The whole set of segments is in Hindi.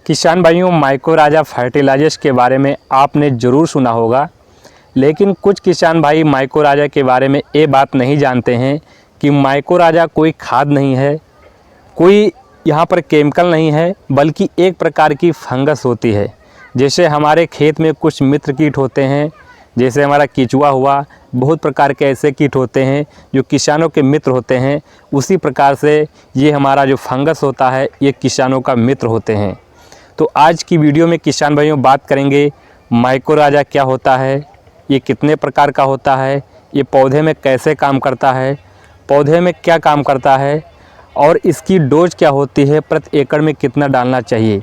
किसान भाइयों, माइकोराजा फर्टिलाइजर्स के बारे में आपने ज़रूर सुना होगा, लेकिन कुछ किसान भाई माइकोराजा के बारे में ये बात नहीं जानते हैं कि माइकोराजा कोई खाद नहीं है, कोई यहाँ पर केमिकल नहीं है, बल्कि एक प्रकार की फंगस होती है। जैसे हमारे खेत में कुछ मित्र कीट होते हैं, जैसे हमारा केंचुआ हुआ, बहुत प्रकार के ऐसे कीट होते हैं जो किसानों के मित्र होते हैं। उसी प्रकार से ये हमारा जो फंगस होता है, ये किसानों का मित्र होते हैं। तो आज की वीडियो में किसान भाइयों बात करेंगे माइकोराजा क्या होता है, ये कितने प्रकार का होता है, ये पौधे में कैसे काम करता है, पौधे में क्या काम करता है और इसकी डोज क्या होती है, प्रति एकड़ में कितना डालना चाहिए।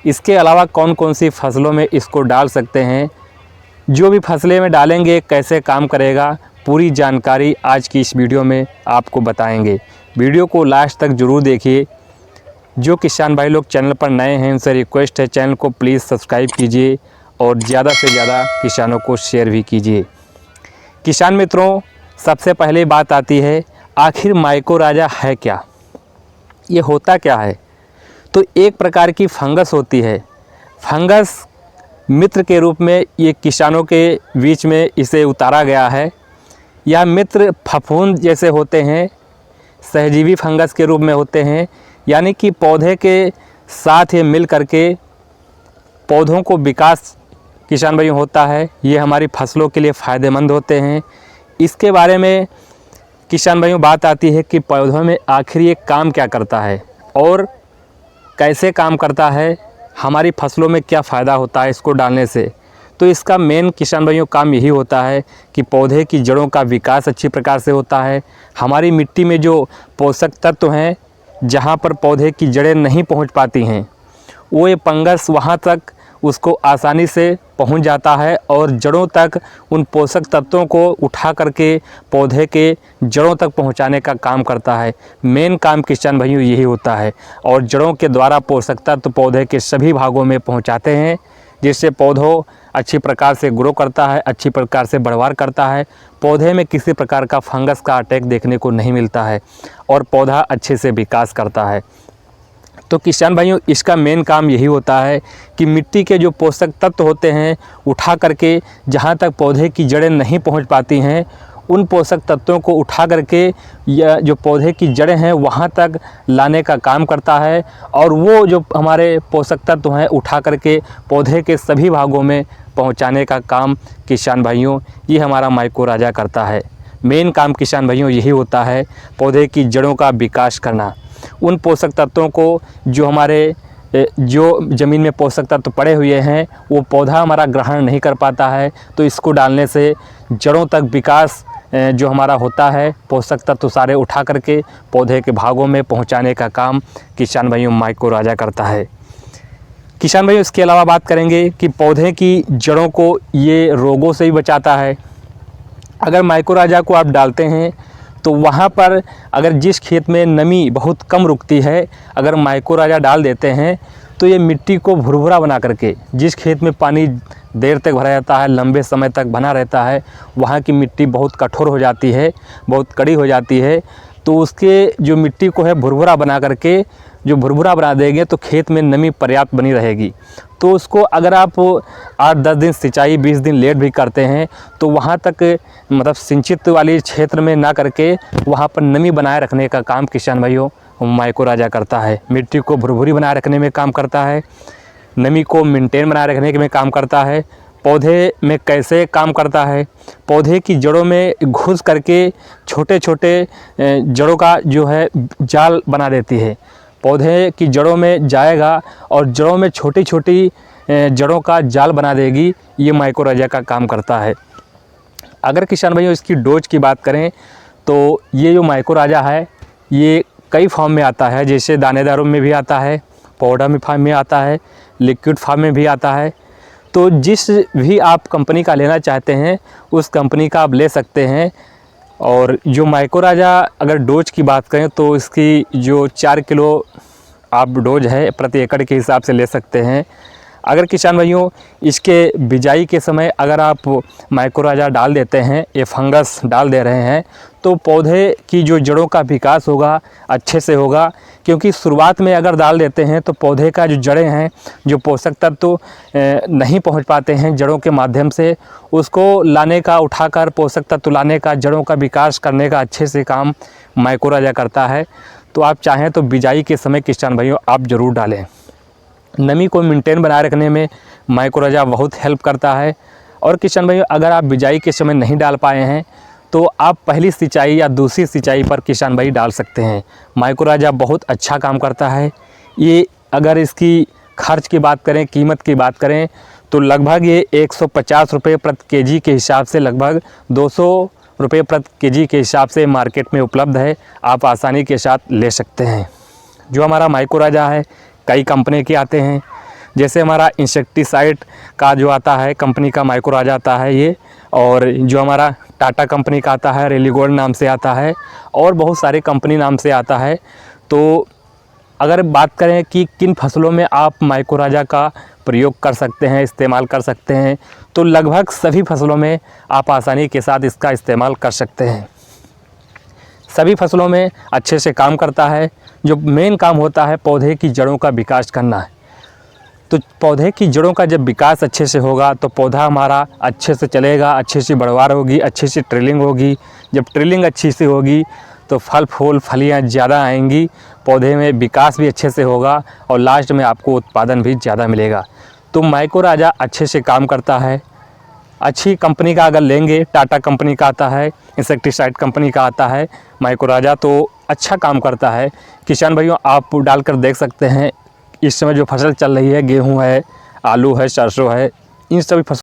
इसके अलावा कौन कौन सी फसलों में इसको डाल सकते हैं, जो भी फसलें में डालेंगे कैसे काम करेगा, पूरी जानकारी आज की इस वीडियो में आपको बताएंगे। वीडियो को लास्ट तक ज़रूर देखिए। जो किसान भाई लोग चैनल पर नए हैं उनसे रिक्वेस्ट है, चैनल को प्लीज़ सब्सक्राइब कीजिए और ज़्यादा से ज़्यादा किसानों को शेयर भी कीजिए। किसान मित्रों, सबसे पहले बात आती है आखिर माइकोराजा है क्या, ये होता क्या है। तो एक प्रकार की फंगस होती है। फंगस मित्र के रूप में ये किसानों के बीच में इसे उतारा गया है। यह मित्र फफूंद जैसे होते हैं, सहजीवी फंगस के रूप में होते हैं, यानी कि पौधे के साथ ये मिल करके पौधों को विकास किसान भाई होता है। ये हमारी फसलों के लिए फ़ायदेमंद होते हैं। इसके बारे में किसान भाइयों बात आती है कि पौधों में आखिर ये काम क्या करता है और कैसे काम करता है, हमारी फसलों में क्या फ़ायदा होता है इसको डालने से। तो इसका मेन किसान भाइयों काम यही होता है कि पौधे की जड़ों का विकास अच्छी प्रकार से होता है। हमारी मिट्टी में जो पोषक तत्व हैं, जहाँ पर पौधे की जड़ें नहीं पहुँच पाती हैं, वो ये फंगस वहाँ तक उसको आसानी से पहुँच जाता है और जड़ों तक उन पोषक तत्वों को उठा करके पौधे के जड़ों तक पहुँचाने का काम करता है। मेन काम किसान भाइयों यही होता है और जड़ों के द्वारा पोषक तत्व पौधे के सभी भागों में पहुँचाते हैं, जिससे पौधों अच्छी प्रकार से ग्रो करता है, अच्छी प्रकार से बढ़वार करता है। पौधे में किसी प्रकार का फंगस का अटैक देखने को नहीं मिलता है और पौधा अच्छे से विकास करता है। तो किसान भाइयों, इसका मेन काम यही होता है कि मिट्टी के जो पोषक तत्व होते हैं उठा करके जहाँ तक पौधे की जड़ें नहीं पहुँच पाती हैं, उन पोषक तत्वों को उठा करके या जो पौधे की जड़ें हैं वहाँ तक लाने का काम करता है और वो जो हमारे पोषक तत्व हैं उठा करके पौधे के सभी भागों में पहुँचाने का काम किसान भाइयों ये हमारा माइकोराजा करता है। मेन काम किसान भाइयों यही होता है, पौधे की जड़ों का विकास करना। उन पोषक तत्वों को जो हमारे जो ज़मीन में पोषक तत्व पड़े हुए हैं वो पौधा हमारा ग्रहण नहीं कर पाता है, तो इसको डालने से जड़ों तक विकास जो हमारा होता है, पोषक तत्व सारे उठा करके पौधे के भागों में पहुंचाने का काम किसान भाइयों माइकोराजा करता है। किसान भाइयों, इसके अलावा बात करेंगे कि पौधे की जड़ों को ये रोगों से भी बचाता है। अगर माइकोराजा को आप डालते हैं तो वहाँ पर अगर जिस खेत में नमी बहुत कम रुकती है, अगर माइकोराजा डाल देते हैं तो ये मिट्टी को भुरभुरा बना करके, जिस खेत में पानी देर तक भरा रहता है, लंबे समय तक बना रहता है, वहाँ की मिट्टी बहुत कठोर हो जाती है, बहुत कड़ी हो जाती है। तो उसके जो मिट्टी को है भुरभुरा बना करके, जो भुरभुरा बना देंगे तो खेत में नमी पर्याप्त बनी रहेगी। तो उसको अगर आप 8-10 दिन सिंचाई 20 दिन लेट भी करते हैं तो वहाँ तक मतलब सिंचित वाली क्षेत्र में ना करके वहाँ पर नमी बनाए रखने का काम किसान भाइयों माइकोराजा करता है। मिट्टी को भुरभुरी बनाए रखने में काम करता है, नमी को मेंटेन बनाए रखने में काम करता है। पौधे में कैसे काम करता है, पौधे की जड़ों में घुस करके छोटे छोटे जड़ों का जो है जाल बना देती है। पौधे की जड़ों में जाएगा और जड़ों में छोटी छोटी जड़ों का जाल बना देगी, ये माइकोराजा का काम करता है। अगर किसान भाइयों इसकी डोज की बात करें तो ये जो माइकोराजा है ये कई फॉर्म में आता है, जैसे दानेदारों में भी आता है, पाउडर फॉर्म में आता है, लिक्विड फॉर्म में भी आता है। तो जिस भी आप कंपनी का लेना चाहते हैं उस कंपनी का आप ले सकते हैं। और जो माइकोराजा अगर डोज की बात करें तो इसकी जो 4 किलो आप डोज है प्रति एकड़ के हिसाब से ले सकते हैं। अगर किसान भाइयों इसके बिजाई के समय अगर आप माइकोराजा डाल देते हैं, ये फंगस डाल दे रहे हैं, तो पौधे की जो जड़ों का विकास होगा अच्छे से होगा। क्योंकि शुरुआत में अगर डाल देते हैं तो पौधे का जो जड़ें हैं, जो पोषक तत्व तो नहीं पहुंच पाते हैं जड़ों के माध्यम से, उसको लाने का, उठाकर पोषक तत्व लाने का, जड़ों का विकास करने का अच्छे से काम माइकोराजा करता है। तो आप चाहें तो बिजाई के समय किसान भाइयों आप ज़रूर डालें। नमी को मेंटेन बनाए रखने में माइकोराजा बहुत हेल्प करता है। और किसान भाइयों अगर आप बिजाई के समय नहीं डाल पाए हैं तो आप पहली सिंचाई या दूसरी सिंचाई पर किसान भाई डाल सकते हैं। माइकोराजा बहुत अच्छा काम करता है। ये अगर इसकी खर्च की बात करें, कीमत की बात करें, तो लगभग ये 150 रुपये प्रति केजी के हिसाब से लगभग 200 रुपये प्रति केजी के हिसाब से मार्केट में उपलब्ध है। आप आसानी के साथ ले सकते हैं। जो हमारा माइकोराजा है कई कंपनी के आते हैं, जैसे हमारा इंसेक्टिसाइड का जो आता है कंपनी का माइकोराजा आता है ये, और जो हमारा टाटा कंपनी का आता है रेलीगोल्ड नाम से आता है, और बहुत सारे कंपनी नाम से आता है। तो अगर बात करें कि किन फसलों में आप माइकोराजा का प्रयोग कर सकते हैं, इस्तेमाल कर सकते हैं, तो लगभग सभी फसलों में आप आसानी के साथ इसका इस्तेमाल कर सकते हैं। सभी फसलों में अच्छे से काम करता है। जो मेन काम होता है पौधे की जड़ों का विकास करना है। तो पौधे की जड़ों का जब विकास अच्छे से होगा तो पौधा हमारा अच्छे से चलेगा, अच्छे से बढ़वार होगी, अच्छी सी ट्रिलिंग होगी। जब ट्रिलिंग अच्छी से होगी तो फल फूल फलियाँ ज़्यादा आएंगी, पौधे में विकास भी अच्छे से होगा और लास्ट में आपको उत्पादन भी ज़्यादा मिलेगा। तो माइकोराजा अच्छे से काम करता है। अच्छी कंपनी का अगर लेंगे, टाटा कंपनी का आता है, इंसेक्टिसाइड कंपनी का आता है माइकोराजा, तो अच्छा काम करता है। किसान भाइयों आप डालकर देख सकते हैं। इस समय जो फसल चल रही है, गेहूं है, आलू है, सरसों है, इन सभी फसल